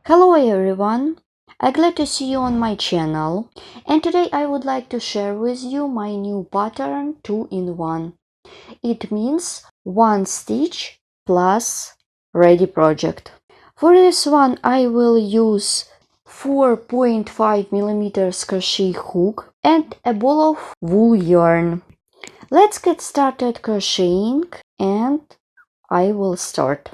Hello everyone, I'm glad to see you on my channel, and today I would like to share with you my new pattern 2-in-1. It means one stitch plus ready project. For this one I will use 4.5mm crochet hook and a ball of wool yarn. Let's get started crocheting and I will start.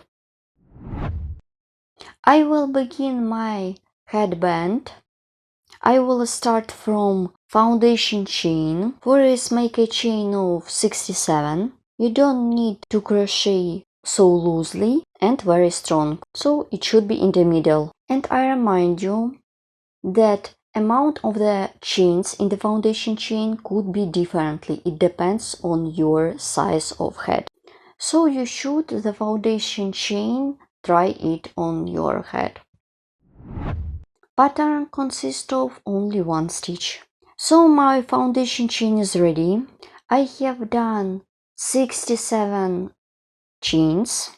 I will begin my headband. I will start from foundation chain. For this, make a chain of 67. You don't need to crochet so loosely and very strong, so it should be in the middle. And I remind you that amount of the chains in the foundation chain could be differently. It depends on your size of head. So you should the foundation chain, try it on your head. Pattern consists of only one stitch. So my foundation chain is ready. I have done 67 chains.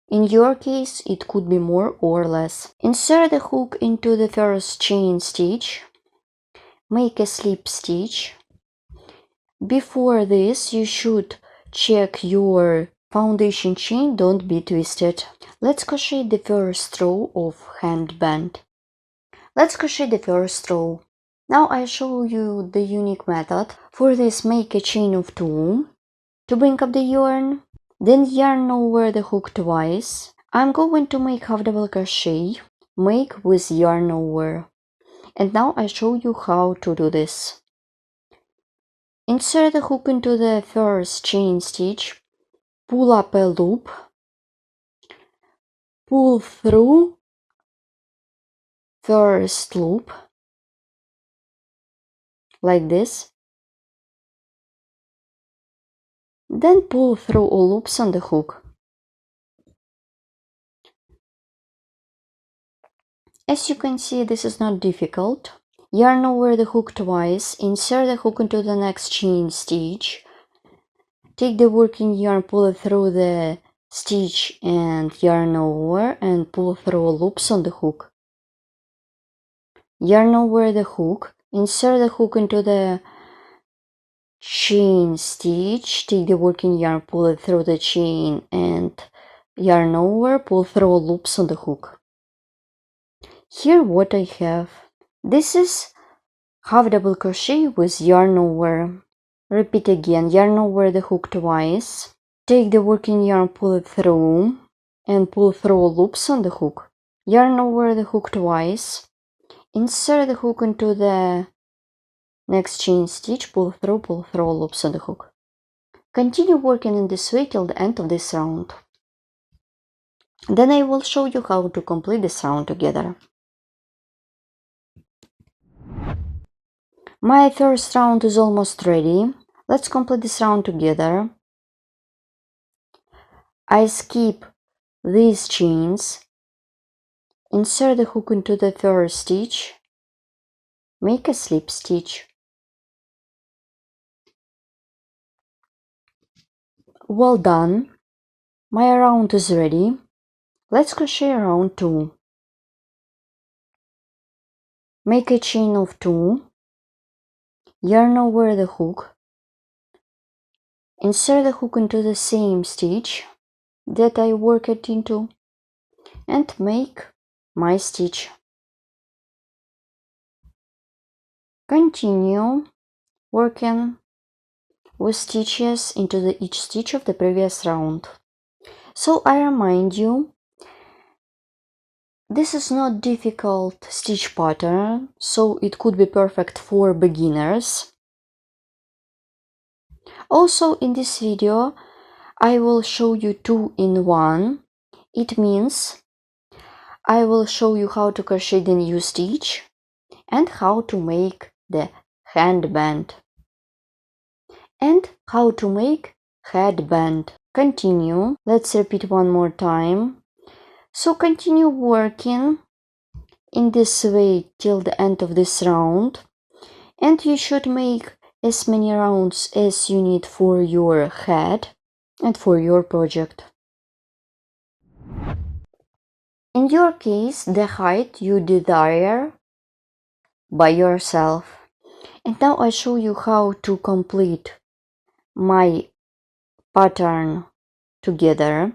In your case it could be more or less. Insert the hook into the first chain stitch. Make a slip stitch. Before this you should check your foundation chain, don't be twisted. Let's crochet the first row of headband. Let's crochet the first row. Now I show you the unique method. For this, make a chain of 2 to bring up the yarn, then yarn over the hook twice. I'm going to make half double crochet, make with yarn over. And now I show you how to do this. Insert the hook into the first chain stitch, pull up a loop, pull through first loop, like this. Then pull through all loops on the hook. As you can see, this is not difficult. Yarn over the hook twice, insert the hook into the next chain stitch, take the working yarn, pull it through the stitch and yarn over and pull through loops on the hook. Yarn over the hook, insert the hook into the chain stitch, take the working yarn, pull it through the chain and yarn over, pull through loops on the hook. Here what I have. This is half double crochet with yarn over. Repeat again, yarn over the hook twice. Take the working yarn, pull it through and pull through loops on the hook. Yarn over the hook twice. Insert the hook into the next chain stitch, pull through loops on the hook. Continue working in this way till the end of this round. Then I will show you how to complete this round together. My first round is almost ready. Let's complete this round together. I skip these chains, insert the hook into the first stitch, make a slip stitch. Well done. My round is ready. Let's crochet round 2. Make a chain of 2, yarn over the hook, insert the hook into the same stitch that I worked it into and make my stitch. Continue working with stitches into each stitch of the previous round. So I remind you, this is not difficult stitch pattern, so it could be perfect for beginners. Also in this video I will show you 2-in-1. It means I will show you how to crochet the new stitch and how to make the headband and how to make headband. Continue. Let's repeat one more time. So continue working in this way till the end of this round, and you should make as many rounds as you need for your head and for your project. In your case, the height you desire by yourself. And now I show you how to complete my pattern together.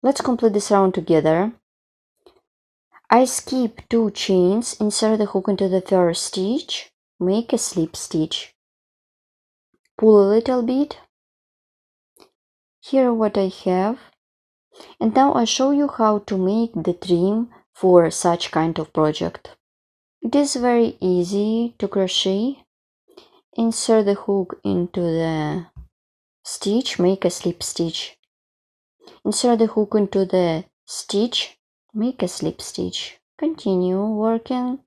Let's complete this round together. I skip 2 chains, insert the hook into the first stitch, make a slip stitch, pull a little bit. Here what I have. And now I show you how to make the trim for such kind of project. It is very easy to crochet. Insert the hook into the stitch, make a slip stitch. Insert the hook into the stitch, make a slip stitch. Continue working.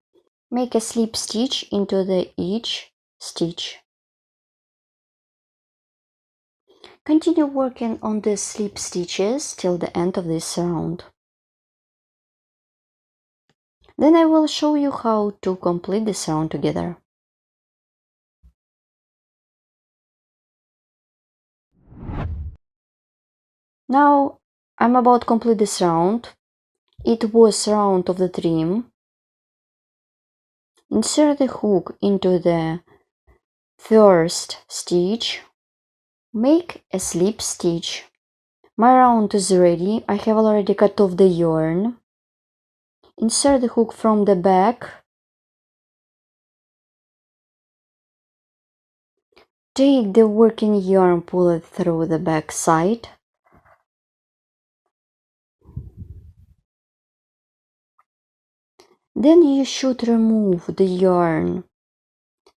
Make a slip stitch into each stitch. Continue working on the slip stitches till the end of this round. Then I will show you how to complete this round together. Now I'm about to complete this round. It was round of the trim. Insert the hook into the first stitch. Make a slip stitch. My round is ready. I have already cut off the yarn. Insert the hook from the back. Take the working yarn, pull it through the back side. Then you should remove the yarn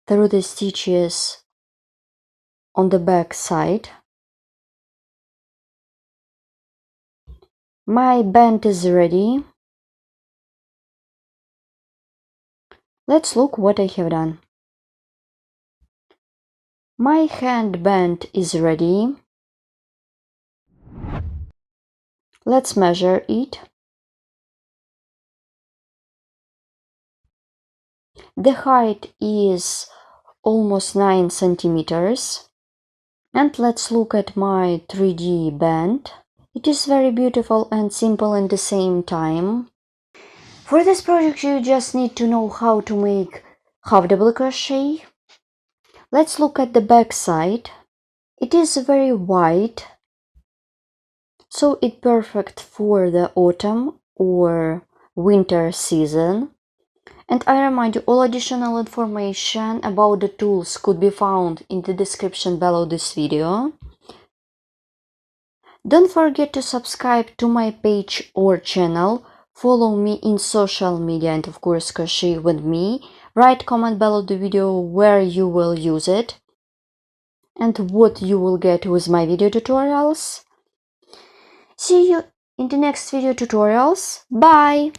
through the stitches on the back side. My band is ready. Let's look what I have done. My headband is ready. Let's measure it. The height is almost 9 centimeters. And let's look at my 3D band. It is very beautiful and simple at the same time. For this project you just need to know how to make half double crochet. Let's look at the back side. It is very wide, so it's perfect for the autumn or winter season. And I remind you, all additional information about the tools could be found in the description below this video. Don't forget to subscribe to my page or channel, follow me in social media, and of course crochet with me. Write comment below the video where you will use it and what you will get with my video tutorials. See you in the next video tutorials. Bye!